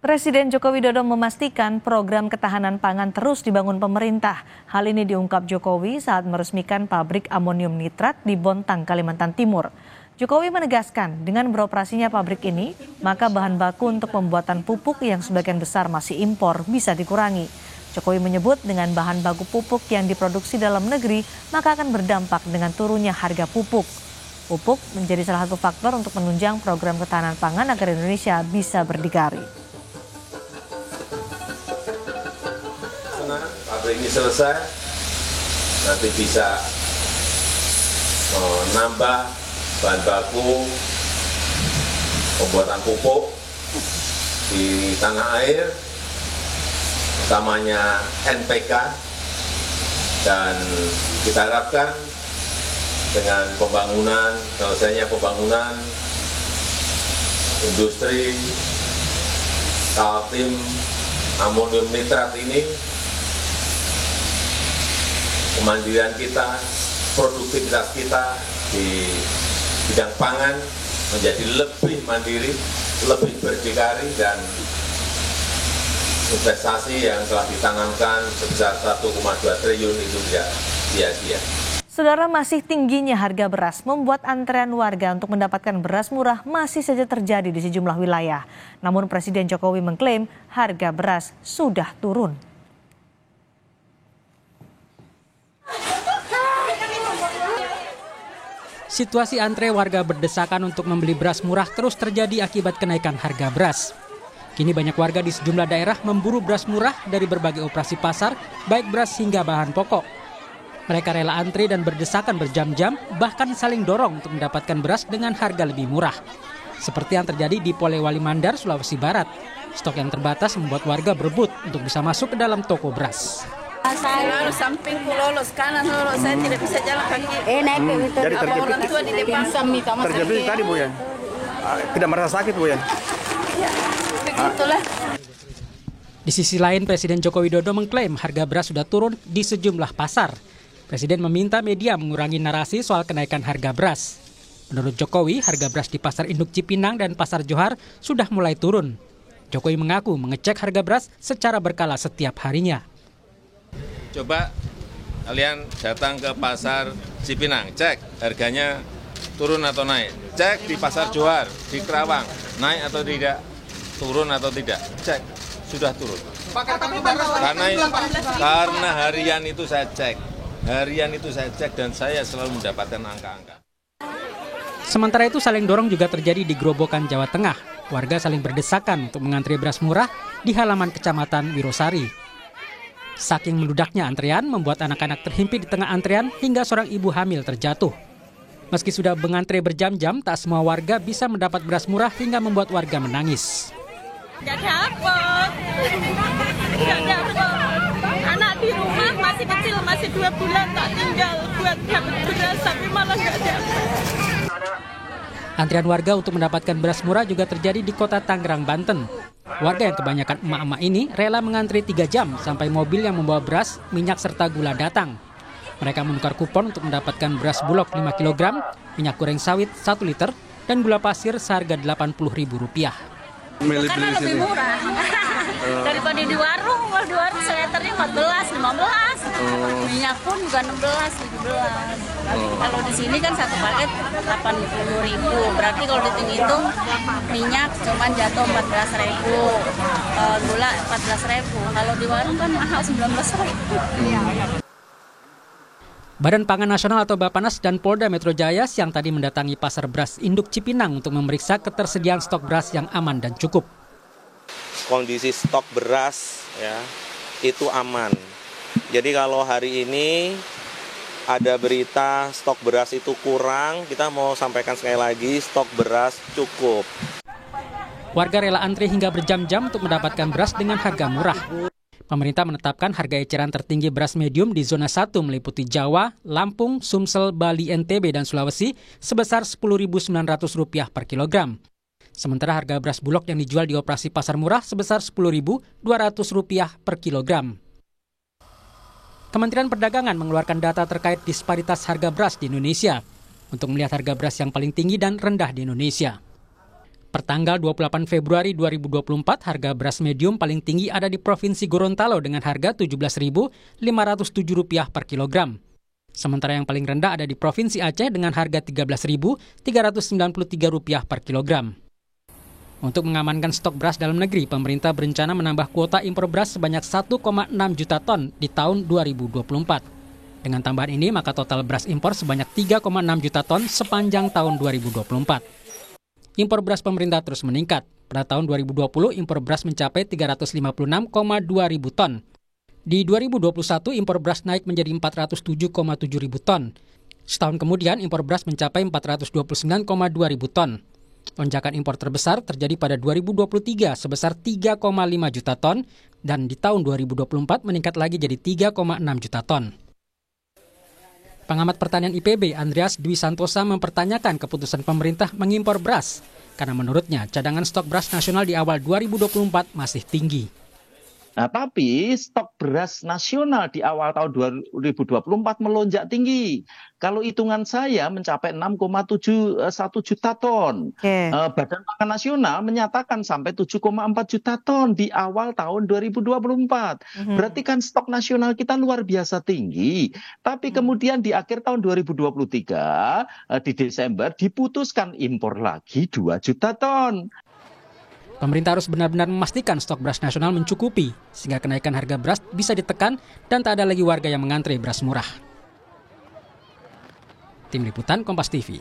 Presiden Joko Widodo memastikan program ketahanan pangan terus dibangun pemerintah. Hal ini diungkap Jokowi saat meresmikan pabrik amonium nitrat di Bontang, Kalimantan Timur. Jokowi menegaskan dengan beroperasinya pabrik ini, maka bahan baku untuk pembuatan pupuk yang sebagian besar masih impor bisa dikurangi. Jokowi menyebut dengan bahan baku pupuk yang diproduksi dalam negeri, maka akan berdampak dengan turunnya harga pupuk. Pupuk menjadi salah satu faktor untuk menunjang program ketahanan pangan agar Indonesia bisa berdikari. Pabrik ini selesai, nanti bisa menambah bahan baku pembuatan pupuk di tanah air, utamanya NPK, dan kita harapkan dengan selesainya pembangunan industri Kaltim amonium nitrat ini, kemandirian kita, produktivitas kita di bidang pangan menjadi lebih mandiri, lebih berdikari, dan investasi yang telah ditanamkan sebesar 1,2 triliun itu tidak sia-sia. Saudara, masih tingginya harga beras membuat antrean warga untuk mendapatkan beras murah masih saja terjadi di sejumlah wilayah. Namun Presiden Jokowi mengklaim harga beras sudah turun. Situasi antre warga berdesakan untuk membeli beras murah terus terjadi akibat kenaikan harga beras. Kini banyak warga di sejumlah daerah memburu beras murah dari berbagai operasi pasar, baik beras hingga bahan pokok. Mereka rela antre dan berdesakan berjam-jam, bahkan saling dorong untuk mendapatkan beras dengan harga lebih murah. Seperti yang terjadi di Polewali Mandar, Sulawesi Barat. Stok yang terbatas membuat warga berebut untuk bisa masuk ke dalam toko beras. Saya harus samping lolos kanan, saya tidak bisa jalan kaki. Jadi orang tua di depan. terjepit tadi Bu ya? Tidak merasa sakit Bu ya? Ya, begitulah. Di sisi lain, Presiden Joko Widodo mengklaim harga beras sudah turun di sejumlah pasar. Presiden meminta media mengurangi narasi soal kenaikan harga beras. Menurut Jokowi, harga beras di Pasar Induk Cipinang dan Pasar Johar sudah mulai turun. Jokowi mengaku mengecek harga beras secara berkala setiap harinya. Coba kalian datang ke Pasar Cipinang, cek harganya turun atau naik. Cek di Pasar Johar, di Kerawang, naik atau tidak, turun atau tidak. Cek, sudah turun. Karena harian itu saya cek. Dan saya selalu mendapatkan angka-angka. Sementara itu saling dorong juga terjadi di Grobogan, Jawa Tengah. Warga saling berdesakan untuk mengantri beras murah di halaman Kecamatan Wirosari. Saking meludaknya antrean membuat anak-anak terhimpit di tengah antrean hingga seorang ibu hamil terjatuh. Meski sudah mengantre berjam-jam, tak semua warga bisa mendapat beras murah hingga membuat warga menangis. Gak dapat. Anak di rumah masih kecil, masih 2 bulan tak tinggal buat dapat beras, tapi malah gak dapat. Antrian warga untuk mendapatkan beras murah juga terjadi di kota Tangerang, Banten. Warga yang kebanyakan emak-emak ini rela mengantri 3 jam sampai mobil yang membawa beras, minyak serta gula datang. Mereka menukar kupon untuk mendapatkan beras bulog 5 kg, minyak goreng sawit 1 liter, dan gula pasir seharga Rp80.000. Karena lebih murah daripada di warung. Kalau di warung seliternya 14, 15. Minyak pun juga 16, 17. Kalau di sini kan satu paket 80.000. Berarti kalau dihitung minyak cuma jatuh 14.000, gula 14.000. Kalau di warung kan mahal 19.000. Badan Pangan Nasional atau Bappenas dan Polda Metro Jaya siang tadi mendatangi Pasar Beras Induk Cipinang untuk memeriksa ketersediaan stok beras yang aman dan cukup. Kondisi stok beras ya itu aman. Jadi kalau hari ini ada berita stok beras itu kurang, kita mau sampaikan sekali lagi stok beras cukup. Warga rela antri hingga berjam-jam untuk mendapatkan beras dengan harga murah. Pemerintah menetapkan harga eceran tertinggi beras medium di zona 1 meliputi Jawa, Lampung, Sumsel, Bali, NTB, dan Sulawesi sebesar Rp10.900 per kilogram. Sementara harga beras bulog yang dijual di operasi pasar murah sebesar Rp10.200 per kilogram. Kementerian Perdagangan mengeluarkan data terkait disparitas harga beras di Indonesia untuk melihat harga beras yang paling tinggi dan rendah di Indonesia. Pertanggal 28 Februari 2024, harga beras medium paling tinggi ada di Provinsi Gorontalo dengan harga Rp17.507 per kilogram. Sementara yang paling rendah ada di Provinsi Aceh dengan harga Rp13.393 per kilogram. Untuk mengamankan stok beras dalam negeri, pemerintah berencana menambah kuota impor beras sebanyak 1,6 juta ton di tahun 2024. Dengan tambahan ini, maka total beras impor sebanyak 3,6 juta ton sepanjang tahun 2024. Impor beras pemerintah terus meningkat. Pada tahun 2020, impor beras mencapai 356,2 ribu ton. Di 2021, impor beras naik menjadi 407,7 ribu ton. Setahun kemudian, impor beras mencapai 429,2 ribu ton. Lonjakan impor terbesar terjadi pada 2023 sebesar 3,5 juta ton dan di tahun 2024 meningkat lagi jadi 3,6 juta ton. Pengamat pertanian IPB Andreas Dwi Santosa mempertanyakan keputusan pemerintah mengimpor beras karena menurutnya cadangan stok beras nasional di awal 2024 masih tinggi. Nah, tapi stok beras nasional di awal tahun 2024 melonjak tinggi. Kalau hitungan saya mencapai 6,71 juta ton. Badan Pangan Nasional menyatakan sampai 7,4 juta ton di awal tahun 2024. Berarti kan stok nasional kita luar biasa tinggi. Tapi kemudian di akhir tahun 2023, di Desember, diputuskan impor lagi 2 juta ton. Pemerintah harus benar-benar memastikan stok beras nasional mencukupi, sehingga kenaikan harga beras bisa ditekan dan tak ada lagi warga yang mengantre beras murah. Tim Liputan Kompas TV.